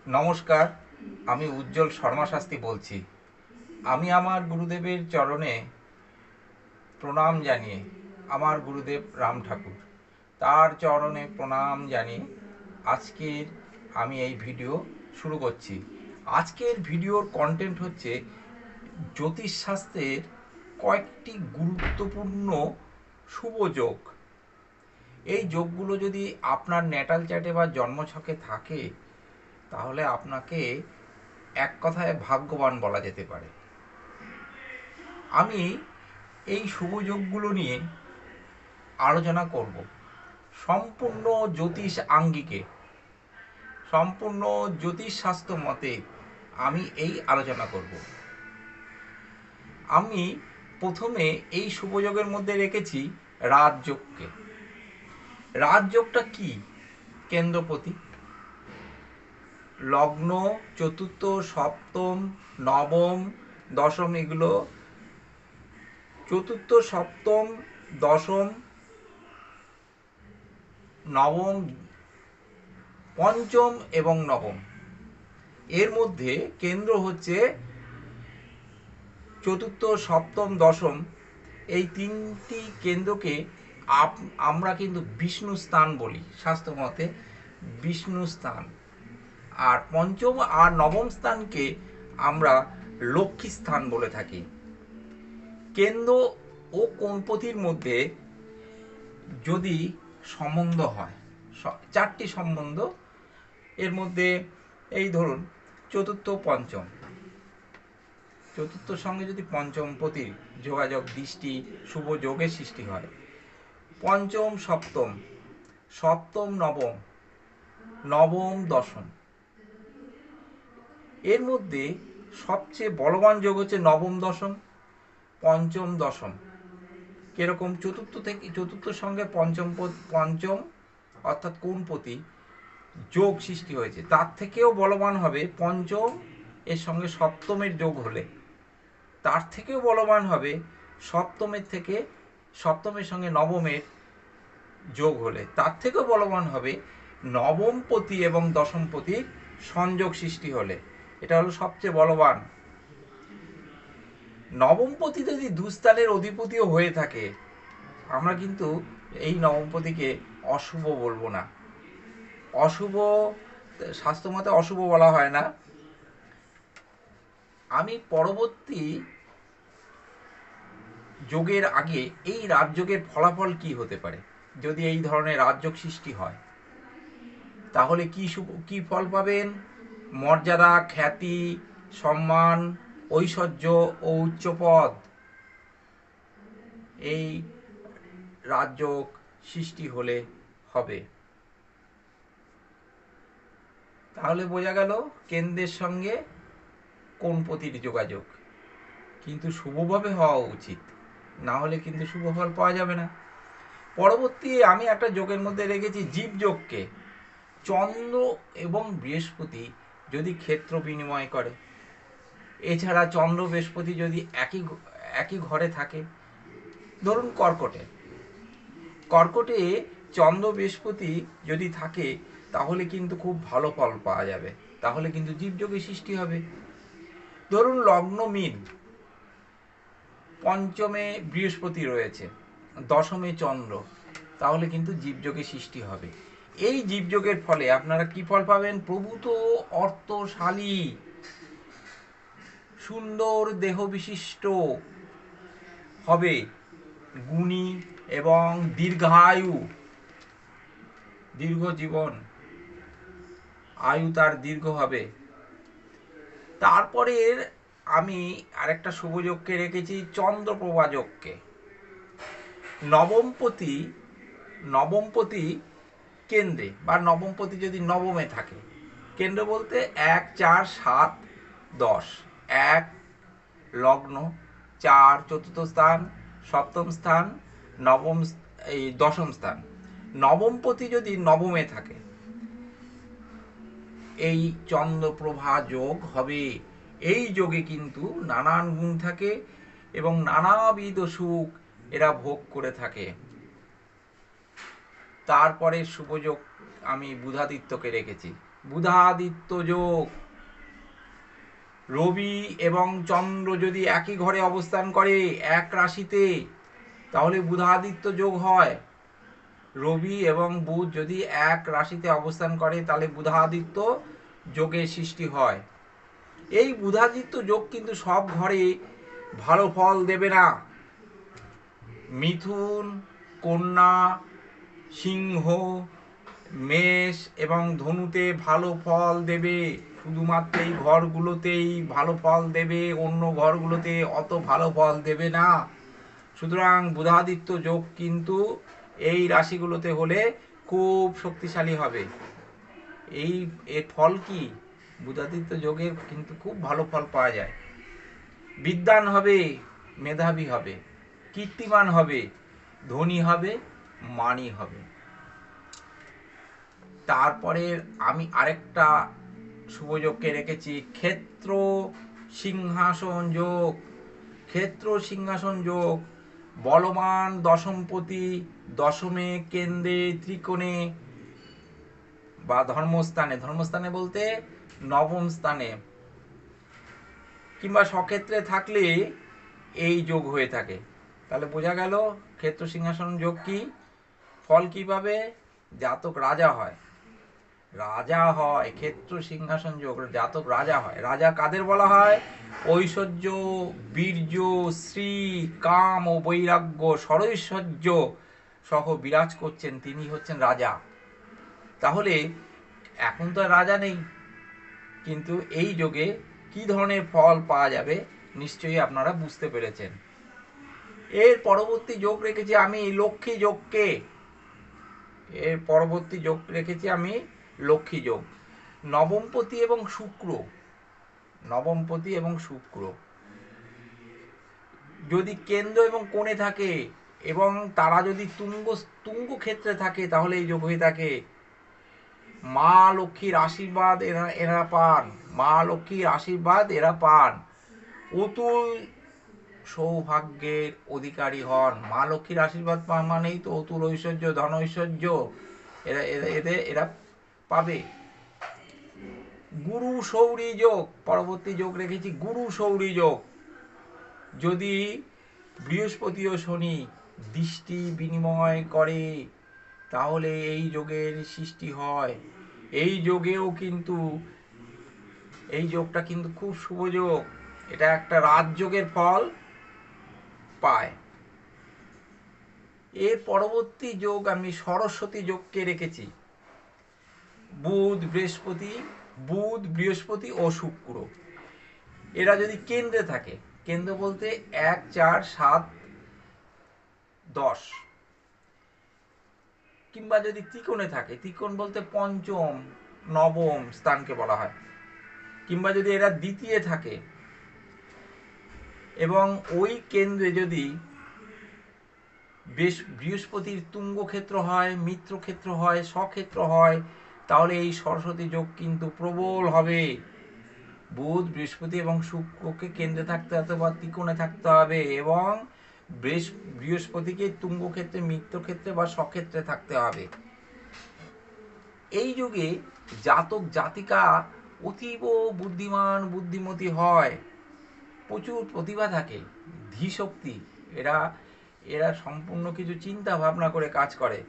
নমস্কার, আমি উজ্জ্বল শর্মা শাস্ত্রী বলছি। আমি আমার গুরুদেবের চরণে প্রণাম জানিয়ে, আমার গুরুদেব রাম ঠাকুর, তার চরণে প্রণাম জানিয়ে আজকের আমি এই ভিডিও শুরু করছি। আজকের ভিডিওর কন্টেন্ট হচ্ছে জ্যোতিষশাস্ত্রের কয়েকটি গুরুত্বপূর্ণ শুভ যোগ। এই যোগগুলো যদি আপনার ন্যাটাল চ্যাটে বা জন্মছকে থাকে, তাহলে আপনাকে এক কথায় ভাগ্যবান বলা যেতে পারে। আমি এই শুভযোগগুলো নিয়ে আলোচনা করব সম্পূর্ণ জ্যোতিষ আঙ্গিকে, সম্পূর্ণ জ্যোতিষশাস্ত্র মতে আমি এই আলোচনা করব। আমি প্রথমে এই শুভযোগের মধ্যে রেখেছি রাজযোগকে। রাজযোগটা কি? কেন্দ্রপতি, লগ্ন, চতুর্থ, সপ্তম, নবম, দশম, এগুলো চতুর্থ, সপ্তম, দশম, নবম, পঞ্চম এবং নবম। এর মধ্যে কেন্দ্র হচ্ছে চতুর্থ, সপ্তম, দশম। এই তিনটি কেন্দ্রকে আমরা কিন্তু বিষ্ণু স্থান বলি শাস্ত্রমতে, বিষ্ণু স্থান। আর পঞ্চম আর নবম স্থানকে আমরা লক্ষ্মী স্থান বলে থাকি। কেন্দ্র ও কোণপতির মধ্যে যদি সম্বন্ধ হয়, চারটি সম্বন্ধ, এর মধ্যে এই ধরুন চতুর্থ, পঞ্চম, চতুর্থর সঙ্গে যদি পঞ্চমপতির যোগাযোগ, দৃষ্টি, শুভ যোগের সৃষ্টি হয়, পঞ্চম সপ্তম, সপ্তম নবম, নবম দশম, এর মধ্যে সবচেয়ে বলবান যোগ হচ্ছে নবম দশম, পঞ্চম দশম। কিরকম? চতুর্থর সঙ্গে পঞ্চম অর্থাৎ কোণপতি যোগ সৃষ্টি হয়েছে, তার থেকেও বলবান হবে পঞ্চম এর সঙ্গে সপ্তমের যোগ হলে। তার থেকেও বলবান হবে সপ্তমের সঙ্গে নবমের যোগ হলে। তার থেকেও বলবান হবে নবমপতি এবং দশমপতির সংযোগ সৃষ্টি হলে। এটা হলো সবচেয়ে বলবান। নবমপতি যদি দুস্থানের অধিপতিও হয়ে থাকে, আমরা কিন্তু এই নবমপতিকে অশুভ বলবো না। অশুভ, শাস্ত্রমতে অশুভ বলা হয় না। আমি পরবর্তী যোগের আগে এই রাজযোগের ফলাফল কি হতে পারে, যদি এই ধরনের রাজযোগ সৃষ্টি হয়, তাহলে কি ফল পাবেন? মর্যাদা, খ্যাতি, সম্মান, ঐশ্বর্য ও উচ্চপদ এই রাজযোগ সৃষ্টি হলে হবে। তাহলে বোঝা গেল কেন্দ্রের সঙ্গে কোণপতির যোগাযোগ কিন্তু শুভভাবে হওয়া উচিত, না হলে কিন্তু শুভ ফল পাওয়া যাবে না। পরবর্তী আমি একটা যোগের মধ্যে রেখেছি জীবযোগকে। চন্দ্র এবং বৃহস্পতি যদি ক্ষেত্র বিনিময় করে, এছাড়া চন্দ্র বৃহস্পতি যদি একই ঘরে থাকে, ধরুন কর্কটে চন্দ্র বৃহস্পতি যদি থাকে, তাহলে কিন্তু খুব ভালো ফল পাওয়া যাবে, তাহলে কিন্তু জীবযোগের সৃষ্টি হবে। ধরুন লগ্ন মীন, পঞ্চমে বৃহস্পতি রয়েছে, দশমে চন্দ্র, তাহলে কিন্তু জীবযোগের সৃষ্টি হবে। এই জীবযোগের ফলে আপনারা কি ফল পাবেন? প্রভূত অর্থশালী, সুন্দর দেহ বিশিষ্ট হবে, গুণী এবং দীর্ঘায়ু, দীর্ঘ জীবন, আয়ু তার দীর্ঘ হবে। তারপরে আমি আরেকটা শুভযোগকে রেখেছি চন্দ্রপ্রভা যোগকে। নবমপতি কেন্দ্রে, বা নবমপতি যদি নবমে থাকে, কেন্দ্র বলতে 1, 4, 7, 10, 1 লগ্ন, 4 চতুর্থ স্থান, সপ্তম স্থান, দশম স্থান। নবমপতি যদি নবমে থাকে, এই চন্দ্রপ্রভা যোগ হবে। এই যোগে কিন্তু নানান গুণ থাকে এবং নানাবিধ সুখ এরা ভোগ করে থাকে। তারপরে শুভযোগ আমি বুধাদিত্যকে রেখেছি। বুধাদিত্য যোগ। রবি এবং চন্দ্র যদি একই ঘরে অবস্থান করে এক রাশিতে, তাহলে বুধাদিত্য যোগ হয়। রবি এবং বুধ যদি এক রাশিতে অবস্থান করে তাহলে বুধাদিত্য যোগের সৃষ্টি হয়। এই বুধাদিত্য যোগ কিন্তু সব ঘরে ভালো ফল দেবে না। মিথুন, কন্যা, সিংহ, মেষ এবং ধনুতে ভালো ফল দেবে, শুধুমাত্র এই ঘরগুলোতেই ভালো ফল দেবে, অন্য ঘরগুলোতে অত ভালো ফল দেবে না। সুতরাং বুধাদিত্য যোগ কিন্তু এই রাশিগুলোতে হলে খুব শক্তিশালী হবে। এর ফল কি? বুধাদিত্য যোগের কিন্তু খুব ভালো ফল পাওয়া যায়। বিদ্বান হবে, মেধাবী হবে, কীর্তিমান হবে, ধনী হবে, মানী হবে। তারপরে আমি আরেকটা শুভযোগকে রেখেছি, ক্ষেত্র সিংহাসন যোগ। ক্ষেত্র সিংহাসন যোগ বলবান দশমপতি দশমে, কেন্দ্রে, ত্রিকোণে বা ধর্মস্থানে, ধর্মস্থানে বলতে নবম স্থানে কিংবা স্বক্ষেত্রে থাকলে এই যোগ হয়ে থাকে। তাহলে বোঝা গেল ক্ষেত্র সিংহাসন যোগ কি। ফল কিভাবে? জাতক রাজা হয়, রাজা হয়। ক্ষেত্র সিংহাসন যোগ জাতক রাজা হয়। রাজা কাদের বলা হয়? ঐশ্বর্য, বীর্য, শ্রী, কাম ও বৈরাগ্য, সরৈশ্বর্য সহ বিরাজ করছেন, তিনি হচ্ছেন রাজা। তাহলে এখন তো রাজা নেই, কিন্তু এই যোগে কি ধরনের ফল পাওয়া যাবে নিশ্চয়ই আপনারা বুঝতে পেরেছেন। এর পরবর্তী যোগ রেখেছি আমি লক্ষ্মী যোগকে। এর পরবর্তী যোগ রেখেছি আমি লক্ষ্মী যোগ। নবমপতি এবং শুক্র, নবমপতি এবং শুক্র যদি কেন্দ্র এবং কোণে থাকে এবং তারা যদি তুঙ্গ ক্ষেত্রে থাকে তাহলে এই যোগ হয়ে থাকে। মা লক্ষ্মীর আশীর্বাদ এরা পান, মা লক্ষ্মীর আশীর্বাদ এরা পান, অতুল সৌভাগ্যের অধিকারী হন। মা লক্ষ্মীর আশীর্বাদ পাওয়া মানেই তো অতুল ঐশ্বর্য, ধন ঐশ্বর্য এরা পাবে। গুরু সৌরী যোগ, পরবর্তী যোগ রেখেছি গুরু সৌরী যোগ। যদি বৃহস্পতি ও শনি দৃষ্টি বিনিময় করে তাহলে এই যোগের সৃষ্টি হয়। এই যোগেও কিন্তু এই যোগটা কিন্তু খুব শুভ যোগ, এটা একটা রাজযোগের ফল পায়। এর পরবর্তী যোগ আমি সরস্বতী যোগকে রেখেছি। বুধ বৃহস্পতি ও শুক্র এরা যদি কেন্দ্রে থাকে, কেন্দ্র বলতে 1, 4, 7, 10, কিংবা যদি ত্রিকোণে থাকে, ত্রিকোণ বলতে পঞ্চম, নবম স্থানকে বলা হয়, কিংবা যদি এরা দ্বিতীয় থাকে এবং ওই কেন্দ্রে যদি বৃহস্পতির তুঙ্গ ক্ষেত্র হয়, মিত্র ক্ষেত্র হয়, স্বক্ষেত্র হয়, তাহলে এই সরস্বতী যোগ কিন্তু প্রবল হবে। বুধ, বৃহস্পতি এবং শুক্রকে কেন্দ্রে থাকতে হবে বা ত্রিকোণে থাকতে হবে এবং বৃহস্পতিকে তুঙ্গ ক্ষেত্রে, মিত্র ক্ষেত্রে বা স্বক্ষেত্রে থাকতে হবে। এই যুগে জাতক জাতিকা অতীব বুদ্ধিমান বুদ্ধিমতী হয়, প্রচুর প্রতিভা থাকে, ধীশক্তি, এরা এরা সম্পূর্ণ কিছু চিন্তা ভাবনা করে কাজ করে।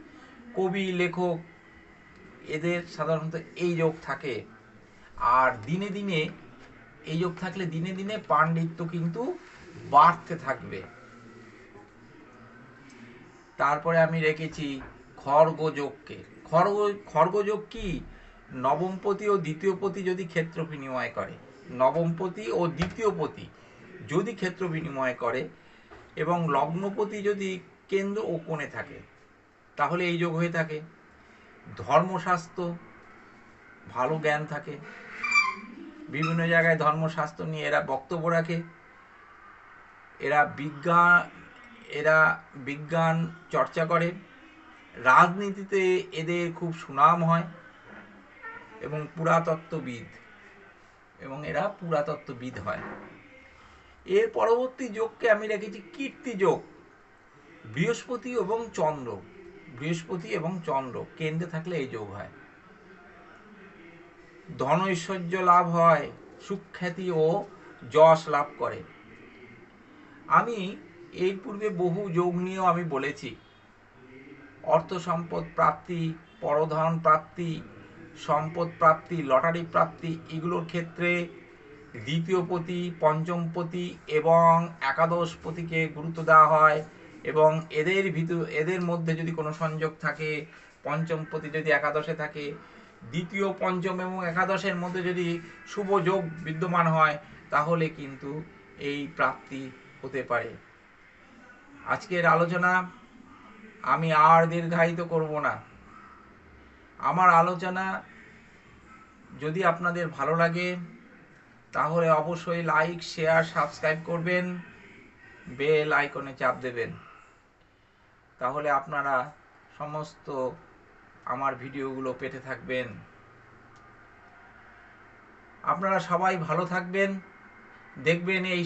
কবি, লেখক এদের সাধারণত এই যোগ থাকে। আর দিনে দিনে এই যোগ থাকলে দিনে দিনে পাণ্ডিত্য কিন্তু বাড়তে থাকবে। তারপরে আমি রেখেছি খড়গযোগকে। খড়গযোগ কি? নবমপতি ও দ্বিতীয়পতি যদি ক্ষেত্র বিনিময় করে, নবমপতি ও দ্বিতীয়পতি যদি ক্ষেত্র বিনিময় করে এবং লগ্নপতি যদি কেন্দ্র ও কোণে থাকে তাহলে এই যোগ হয়ে থাকে। ধর্মশাস্ত্র ভালো জ্ঞান থাকে, বিভিন্ন জায়গায় ধর্মশাস্ত্র নিয়ে এরা বক্তব্য রাখে, এরা বিজ্ঞান চর্চা করে, রাজনীতিতে এদের খুব সুনাম হয় এবং এরা পুরাতত্ত্ববিদ হয়। এর পরবর্তী যোগকে আমি রেখেছি কীর্তি যোগ। বৃহস্পতি এবং চন্দ্র কেন্দ্রে থাকলে এই যোগ হয়। ধন ঐশ্বর্য লাভ হয়, সুখ্যাতি ও যশ লাভ করে। আমি এর পূর্বে বহু যোগ নিয়েও আমি বলেছি। অর্থ সম্পদ প্রাপ্তি, পরধন প্রাপ্তি, সম্পদ প্রাপ্তি, লটারি প্রাপ্তি, এগুলোর ক্ষেত্রে দ্বিতীয় পতি, পঞ্চম পতি এবং একাদশ পতিকে গুরুত্ব দেওয়া হয়। এবং এদের মধ্যে যদি কোনো সংযোগ থাকে, পঞ্চম পতি যদি একাদশে থাকে, দ্বিতীয়, পঞ্চম এবং একাদশের মধ্যে যদি শুভ যোগ বিদ্যমান হয়, তাহলে কিন্তু এই প্রাপ্তি হতে পারে। আজকের আলোচনা আমি আর দীর্ঘায়িত করব না। আমার আলোচনা যদি আপনাদের ভালো লাগে তাহলে অবশ্যই লাইক, শেয়ার, সাবস্ক্রাইব করবেন, বেল আইকনে চাপ দেবেন। তাহলে আপনারা সমস্ত আমার ভিডিওগুলো পেতে থাকবেন। আপনারা সবাই ভালো থাকবেন। দেখবেন এই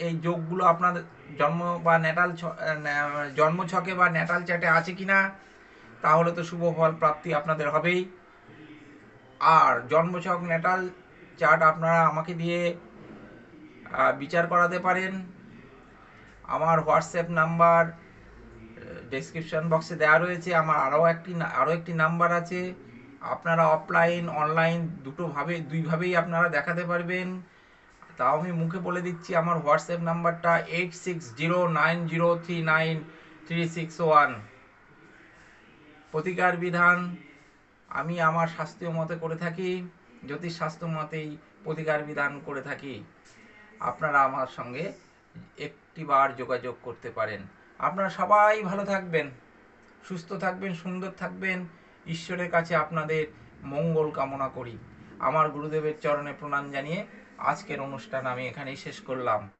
এই যোগগুলো আপনার জন্মছকে বা ন্যাটাল চার্টে আছে কিনা, তাহলে তো শুভ ফল প্রাপ্তি আপনাদের হবেই। আর জন্মছক ন্যাটাল চার্ট আপনারা আমাকে দিয়ে বিচার করাতে পারেন। আমার হোয়াটসঅ্যাপ নাম্বার ডেসক্রিপশন বক্সে দেওয়া রয়েছে। আমার আরও একটি নাম্বার আছে। আপনারা অফলাইন, অনলাইন দুইভাবেই আপনারা দেখাতে পারবেন। তাও আমি মুখে বলে দিচ্ছি, আমার হোয়াটসঅ্যাপ নাম্বারটা 8609039361। প্রতিকার বিধান আমি আমার শাস্ত্রীয় মতে করে থাকি, জ্যোতিষ শাস্ত্র মতেই প্রতিকার বিধান করে থাকি। আপনারা আমার সঙ্গে একটিবার যোগাযোগ করতে পারেন। আপনারা সবাই ভালো থাকবেন, সুস্থ থাকবেন, সুন্দর থাকবেন। ঈশ্বরের কাছে আপনাদের মঙ্গল কামনা করি। আমার গুরুদেবের চরণে প্রণাম জানিয়ে আজকের অনুষ্ঠান আমি এখানেই শেষ করলাম।